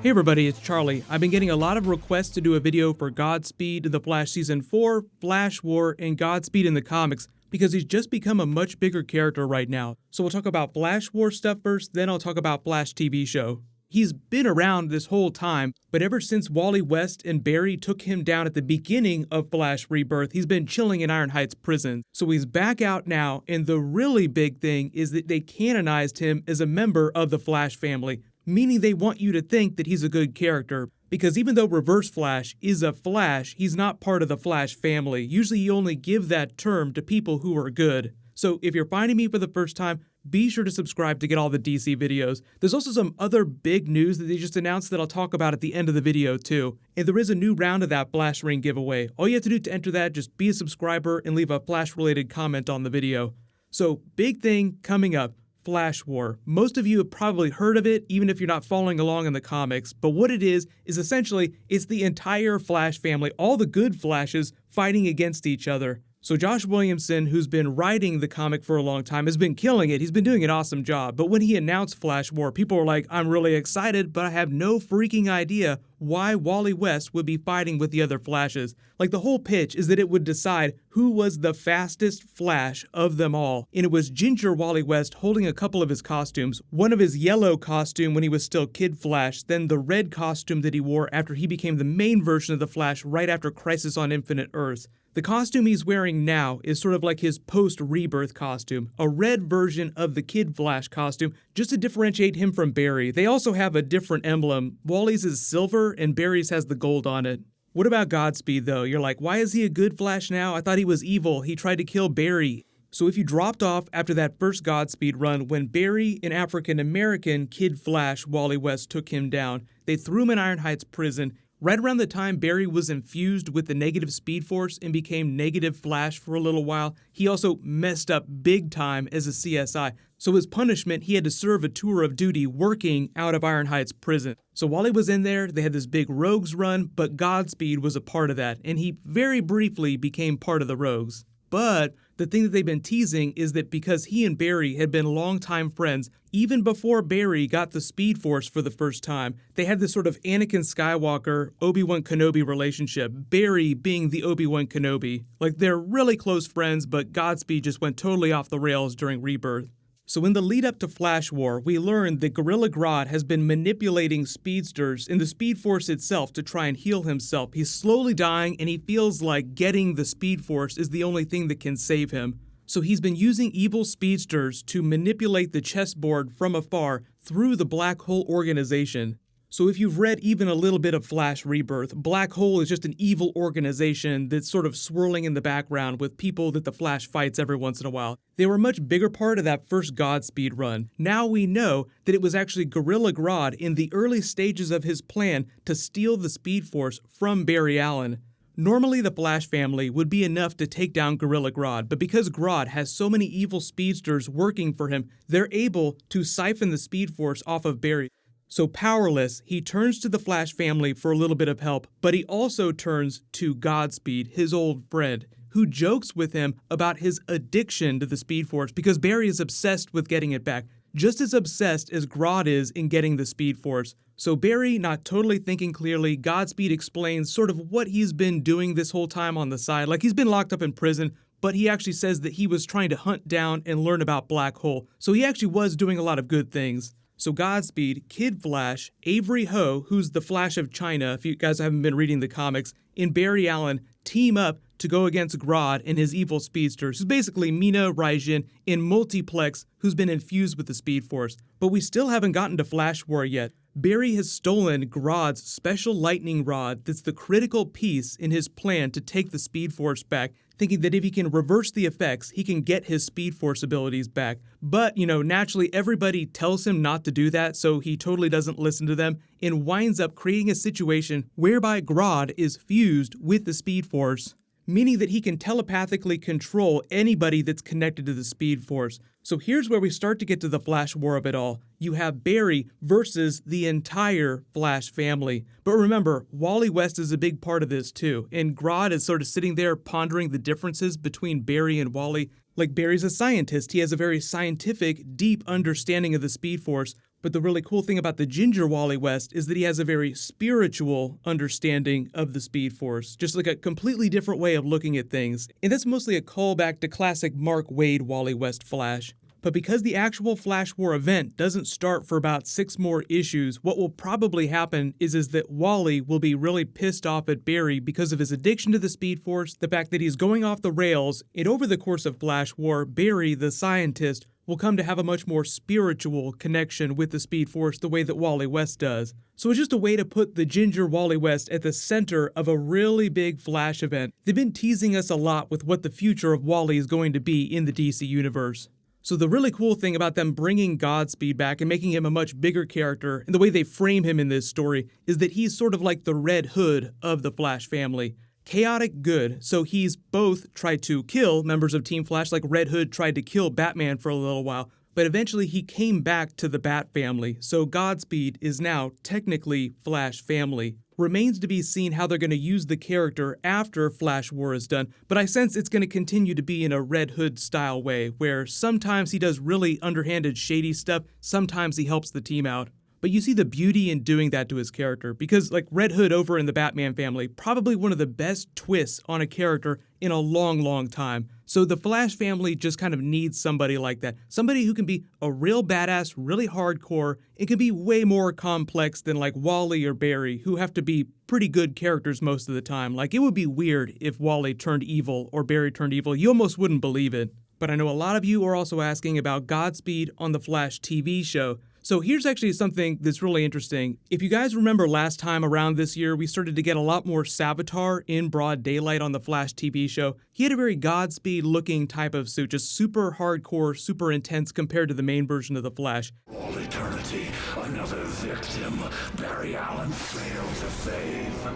Hey everybody, it's Charlie. I've been getting a lot of requests to do a video for Godspeed in The Flash Season 4, Flash War, and Godspeed in the comics because he's just become a much bigger character right now. So we'll talk about Flash War stuff first, then I'll talk about Flash TV show. He's been around this whole time, but ever since Wally West and Barry took him down at the beginning of Flash Rebirth, he's been chilling in Iron Heights prison. So he's back out now, and the really big thing is that they canonized him as a member of the Flash family, meaning they want you to think that he's a good character. Because even though Reverse Flash is a Flash, he's not part of the Flash family. Usually you only give that term to people who are good. So if you're finding me for the first time, be sure to subscribe to get all the DC videos. There's also some other big news that they just announced that I'll talk about at the end of the video too. And there is a new round of that Flash Ring giveaway. All you have to do to enter that, just be a subscriber and leave a Flash related comment on the video. So big thing coming up. Flash War. Most of you have probably heard of it, even if you're not following along in the comics, but what it is essentially, it's the entire Flash family, all the good Flashes fighting against each other. So Josh Williamson, who's been writing the comic for a long time, has been killing it. He's been doing an awesome job. But when he announced Flash War, people were like, I'm really excited, but I have no freaking idea why Wally West would be fighting with the other Flashes. Like, the whole pitch is that it would decide who was the fastest Flash of them all. And it was Ginger Wally West holding a couple of his costumes. One of his yellow costume when he was still Kid Flash, then the red costume that he wore after he became the main version of the Flash right after Crisis on Infinite Earths. The costume he's wearing now is sort of like his post-rebirth costume, a red version of the Kid Flash costume, just to differentiate him from Barry. They also have a different emblem. Wally's is silver and Barry's has the gold on it. What about Godspeed though? You're like, why is he a good Flash now? I thought he was evil. He tried to kill Barry. So if you dropped off after that first Godspeed run, when Barry, an African-American Kid Flash, Wally West, took him down, they threw him in Iron Heights prison. Right around the time Barry was infused with the negative Speed Force and became Negative Flash for a little while, he also messed up big time as a CSI. So as punishment, he had to serve a tour of duty working out of Iron Heights prison. So while he was in there, they had this big Rogues run, but Godspeed was a part of that, and he very briefly became part of the Rogues. But the thing that they've been teasing is that because he and Barry had been longtime friends, even before Barry got the Speed Force for the first time, they had this sort of Anakin Skywalker, Obi-Wan Kenobi relationship, Barry being the Obi-Wan Kenobi. Like, they're really close friends, but Godspeed just went totally off the rails during Rebirth. So in the lead up to Flash War, we learned that Gorilla Grodd has been manipulating speedsters and the Speed Force itself to try and heal himself. He's slowly dying and he feels like getting the Speed Force is the only thing that can save him. So he's been using evil speedsters to manipulate the chessboard from afar through the Black Hole organization. So if you've read even a little bit of Flash Rebirth, Black Hole is just an evil organization that's sort of swirling in the background with people that the Flash fights every once in a while. They were a much bigger part of that first Godspeed run. Now we know that it was actually Gorilla Grodd in the early stages of his plan to steal the Speed Force from Barry Allen. Normally the Flash family would be enough to take down Gorilla Grodd, but because Grodd has so many evil speedsters working for him, they're able to siphon the Speed Force off of Barry. So powerless, he turns to the Flash family for a little bit of help, but he also turns to Godspeed, his old friend, who jokes with him about his addiction to the Speed Force because Barry is obsessed with getting it back, just as obsessed as Grodd is in getting the Speed Force. So Barry, not totally thinking clearly, Godspeed explains sort of what he's been doing this whole time on the side, like he's been locked up in prison, but he actually says that he was trying to hunt down and learn about Black Hole, so he actually was doing a lot of good things. So Godspeed, Kid Flash, Avery Ho, who's the Flash of China, if you guys haven't been reading the comics, and Barry Allen team up to go against Grodd and his evil speedsters, who's basically Mina Raijin in Multiplex, who's been infused with the Speed Force. But we still haven't gotten to Flash War yet. Barry has stolen Grodd's special lightning rod that's the critical piece in his plan to take the Speed Force back, thinking that if he can reverse the effects, he can get his Speed Force abilities back. But, naturally everybody tells him not to do that, so he totally doesn't listen to them and winds up creating a situation whereby Grodd is fused with the Speed Force, meaning that he can telepathically control anybody that's connected to the Speed Force. So here's where we start to get to the Flash War of it all. You have Barry versus the entire Flash family. But remember, Wally West is a big part of this too, and Grodd is sort of sitting there pondering the differences between Barry and Wally. Like Barry's a scientist, he has a very scientific, deep understanding of the Speed Force, but the really cool thing about the ginger Wally West is that he has a very spiritual understanding of the Speed Force, just like a completely different way of looking at things. And that's mostly a callback to classic Mark Waid Wally West Flash. But because the actual Flash War event doesn't start for about 6 more issues, what will probably happen is that Wally will be really pissed off at Barry because of his addiction to the Speed Force, the fact that he's going off the rails, and over the course of Flash War, Barry, the scientist, will come to have a much more spiritual connection with the Speed Force the way that Wally West does. So it's just a way to put the ginger Wally West at the center of a really big Flash event. They've been teasing us a lot with what the future of Wally is going to be in the DC Universe. So the really cool thing about them bringing Godspeed back and making him a much bigger character, and the way they frame him in this story, is that he's sort of like the Red Hood of the Flash family. Chaotic good, so he's both tried to kill members of Team Flash, like Red Hood tried to kill Batman for a little while, but eventually he came back to the Bat family, so Godspeed is now technically Flash family. Remains to be seen how they're going to use the character after Flash War is done, but I sense it's going to continue to be in a Red Hood style way, where sometimes he does really underhanded shady stuff, sometimes he helps the team out. But you see the beauty in doing that to his character, because like Red Hood over in the Batman family, probably one of the best twists on a character in a long time. So the Flash family just kind of needs somebody like that. Somebody who can be a real badass, really hardcore, and can be way more complex than like Wally or Barry, who have to be pretty good characters most of the time. Like it would be weird if Wally turned evil or Barry turned evil. You almost wouldn't believe it. But I know a lot of you are also asking about Godspeed on the Flash TV show. So here's actually something that's really interesting. If you guys remember last time around this year, we started to get a lot more Savitar in broad daylight on the Flash TV show. He had a very Godspeed looking type of suit, just super hardcore, super intense compared to the main version of the Flash. All eternity, another victim Barry Allen failed to save.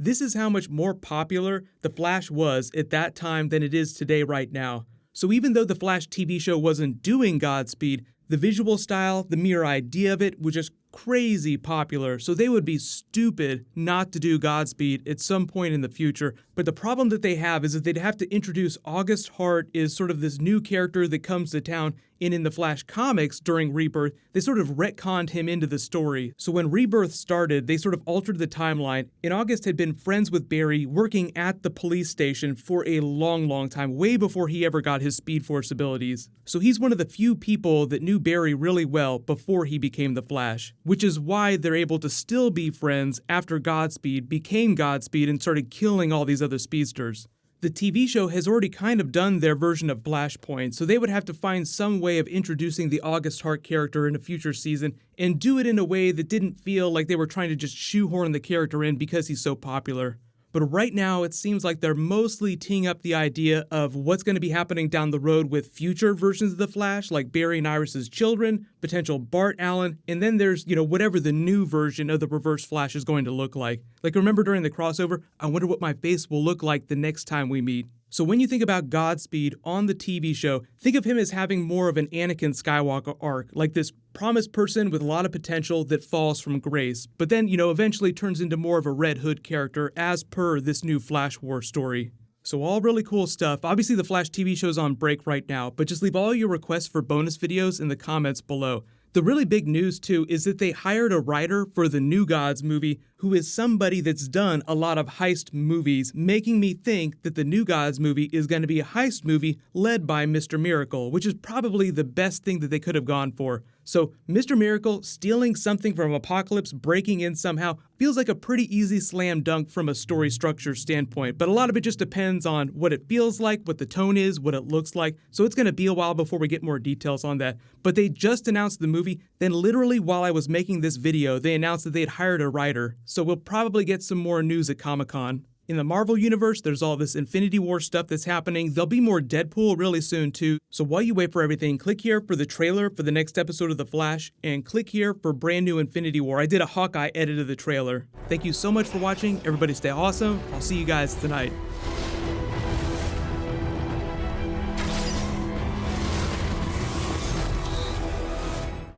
This is how much more popular the Flash was at that time than it is today right now. So even though the Flash TV show wasn't doing Godspeed, the visual style, the mere idea of it was just crazy popular, so they would be stupid not to do Godspeed at some point in the future. But the problem that they have is that they'd have to introduce August Hart as sort of this new character that comes to town, and in the Flash comics during Rebirth, they sort of retconned him into the story. So when Rebirth started, they sort of altered the timeline, and August had been friends with Barry, working at the police station for a long time, way before he ever got his Speed Force abilities. So he's one of the few people that knew Barry really well before he became the Flash, which is why they're able to still be friends after Godspeed became Godspeed and started killing all these other speedsters. The TV show has already kind of done their version of Flashpoint, so they would have to find some way of introducing the August Hart character in a future season and do it in a way that didn't feel like they were trying to just shoehorn the character in because he's so popular. But right now, it seems like they're mostly teeing up the idea of what's going to be happening down the road with future versions of the Flash, like Barry and Iris's children, potential Bart Allen, and then there's, whatever the new version of the Reverse Flash is going to look like. Like, remember during the crossover, I wonder what my face will look like the next time we meet. So when you think about Godspeed on the TV show, think of him as having more of an Anakin Skywalker arc, like this promised person with a lot of potential that falls from grace, but then, eventually turns into more of a Red Hood character as per this new Flash War story. So all really cool stuff. Obviously the Flash TV show's on break right now, but just leave all your requests for bonus videos in the comments below. The really big news too is that they hired a writer for the New Gods movie who is somebody that's done a lot of heist movies, making me think that the New Gods movie is going to be a heist movie led by Mr. Miracle, which is probably the best thing that they could have gone for. So Mr. Miracle stealing something from Apocalypse, breaking in somehow, feels like a pretty easy slam dunk from a story structure standpoint, but a lot of it just depends on what it feels like, what the tone is, what it looks like, so it's going to be a while before we get more details on that. But they just announced the movie, then literally while I was making this video, they announced that they had hired a writer, so we'll probably get some more news at Comic-Con. In the Marvel Universe, there's all this Infinity War stuff that's happening. There'll be more Deadpool really soon too. So while you wait for everything, click here for the trailer for the next episode of The Flash, and click here for brand new Infinity War. I did a Hawkeye edit of the trailer. Thank you so much for watching. Everybody stay awesome. I'll see you guys tonight.